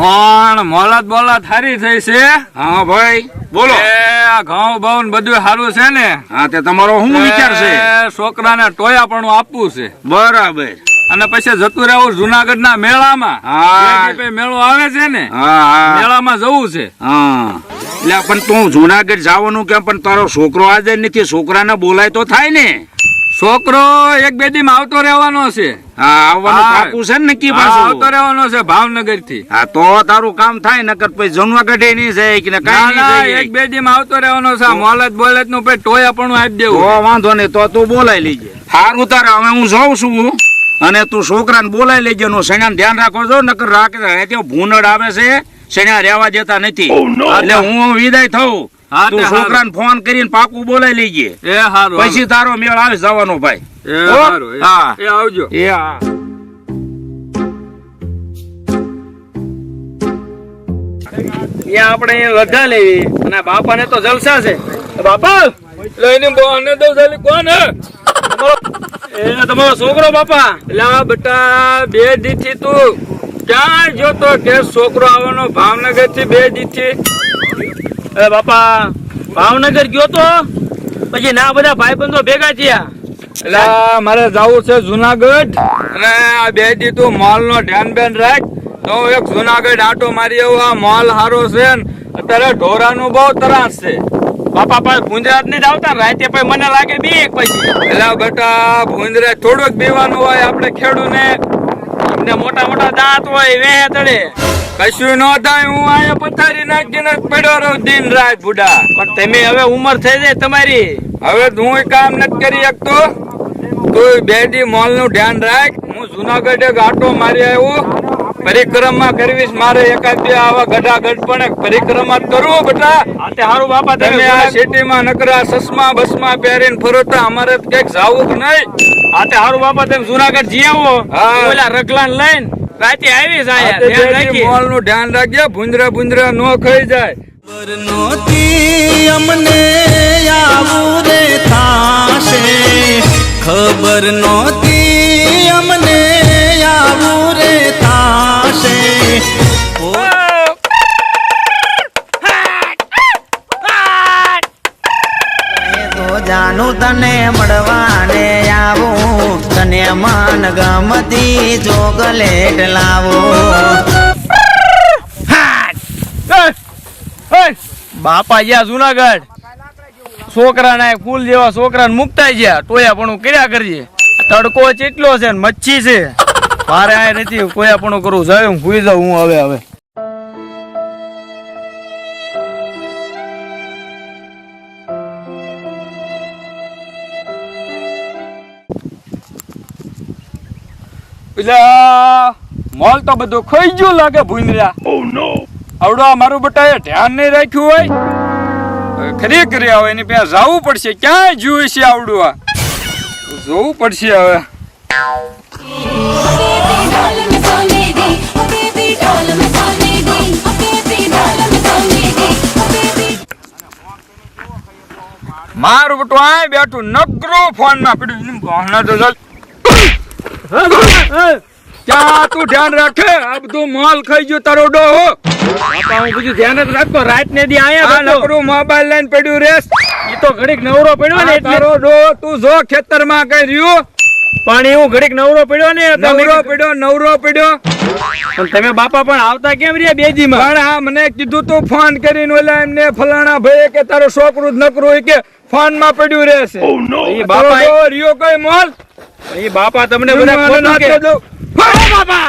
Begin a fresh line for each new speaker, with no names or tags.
કોણ મોલત બોલત હારી થઈ છે?
હા ભાઈ બોલો.
આ ઘઉં બહુ બધું સારું છે ને?
હા તે તમારો શું વિચાર છે?
છોકરાને ટોયાપણું આપવું છે
બરાબર.
અને પછી જતું રહેવું જુનાગઢ ના મેળામાં.
હા
મેળો આવે છે ને,
હા
મેળામાં જવું છે.
હા એટલે પણ તું જુનાગઢ જવાનું કેમ? પણ તારો છોકરો હાજર નથી, છોકરાને બોલાય તો થાય ને.
છોકરો એક બે દી માં આવતો રહેવાનો છે.
હા આવવાનું પાકું છે ને નક્કી પાછું?
આવતો રહેવાનો છે ભાવનગર થી.
હા તો તારું કામ થાય, નકર પછી જુનાગઢે નહીં જાય કે કઈ નહીં.
એક બે દી માં આવતો રહેવાનો છે. મોલત બોલત નું પછી ટોયાપણું આપી દેવું.
તો વાંધો નહીં, તો તું બોલાઈ લેજે. સારું તારે હવે હું જાઉં છું, અને તું છોકરાને બોલાઈ લેજે. નું શેણાને ધ્યાન રાખો છો, નકર રાખે ભૂનડ આવે છે, શેણા રહેવા દેતા નથી. એટલે હું વિદાય થઉં. તું છોકરાને ફોન કરીને પાકું બોલાઈ લેજે.
એ હારું.
પછી તારો મેળ આવે જવાનો ભાઈ.
એ હારું.
હા
એ આવજો.
એ હા.
આપણે લગા લેવી અને બાપા ને તો જલસા છે. બાપા લઈને બોને તો જલ્દી કોણ હે? તમારો છોકરો બાપા. એટલે બેટા બે દી થી તું ક્યાં જોતો કે છોકરો આવવાનો ભાવનગર થી? બે દી થી
બાપા ભાવનગર ગયો તો પછી ના બધા ભાઈબંધો ભેગા થયા.
એટલે મારે જવું છે જુનાગઢ, અને આ બે દી તું મોલ નો ધ્યાન બેન રાખ. તો એક જુનાગઢ આટો મારી આવું. આ મોલ હારો છે ને અત્યારે ઢોરાનું બહુ ત્રાસ છે.
બાપા પાસે ભૂંજરાત નહીં આવતા રાતે પછી મને લાગે બીક પછી.
એટલે બેટા ભૂંદરે થોડુંક બીવાનું હોય. આપણે ખેડૂને
ને મોટા મોટા દાંત હોય વે તળે
કશું ન થાય. હું અહીંયા પથારી નાખીને પડ્યો રહું દિન રાત બુડા.
પણ તમે હવે ઉંમર થઈ જાય તમારી.
હવે હું કામ નથી કરી શકતો. તું બે દી મોલ નું ધ્યાન રાખ. હું જુનાગઢ એક આટો મારી આવ્યું. પરિક્રમા કરવી મારે. એકાદ બે આવા ગઢાગઢ પણ પરિક્રમા કરવું બેટા.
આતે હારું બાપા
તમે આ સિટીમાં નકરા સસમા બસમાં પહેરીને ફરતા, અમારે કઈક જાવું કે નહીં?
આતે હારું બાપા તમે જુનાગઢ જી આવો.
હા.
ઓલા રગલાન લઈને રાતે આવી જાય. ધ્યાન રાખી
મોલ નું ધ્યાન રાખજે. ભૂંદરા નો ખાઈ જાય.
અમને આવું રે થાશે, ખબર નહોતી અમને આવું રે થાશે. તો જાનું તને મળવાને આવું, તને મન ગમતી ચોકલેટ લાવો.
બાપા ગયા જુનાગઢ. છોકરા ના ફૂલ જેવા છોકરાને મુકતા ગયા. ટોયાપણું કર્યા કરજે. તડકો ચેટલો છે ને મચ્છી છે. મારે આ નથી કોયાપણું કરવું. જાય હું ભૂઈ જાઉં હું હવે.
એટલે મોલ તો બધું ખાઈ ગયું લાગે ભૂંદરા. આવડો મારું બટા ધ્યાન નહીં રાખ્યું હોય. ખરી કરી આવે એની પાસે જવું પડશે. ક્યાંય જોયું છે આવડું? આ જોવું પડશે હવે. મારું બટું આ બેઠું નકરું ફોન માં પડ્યું. ક્યાં તું ધ્યાન રાખે? આ બધું મોલ ખાઈ ગયું તારો ડોહો.
બાપા હું બધું ધ્યાન જ રાખતો. રાત ને દી આયા
નકરું મોબાઈલ લઈને પડ્યું રેસ.
ઈ તો ઘડીક નવરો પડ્યો ને એટલે.
તારો ડોહો તું જો ખેતર માં કઈ રહ્યું.
પણ એવું ઘડીક નવરો પડ્યો ને
નવરો પડ્યો.
પણ તમે બાપા પણ આવતા કેમ રહ્યા બે દી માં?
પણ હા મને કીધું તું ફોન કરીને ઓલા એમને ફલાણા ભાઈ કે તારો છોકરું જ નકરું હોય કે ફોન માં પડ્યું રહેશે.
એ બાપા
રહ્યો કઈ મોલ?
એ બાપા તમને બધા ખોટું કે.
બાપા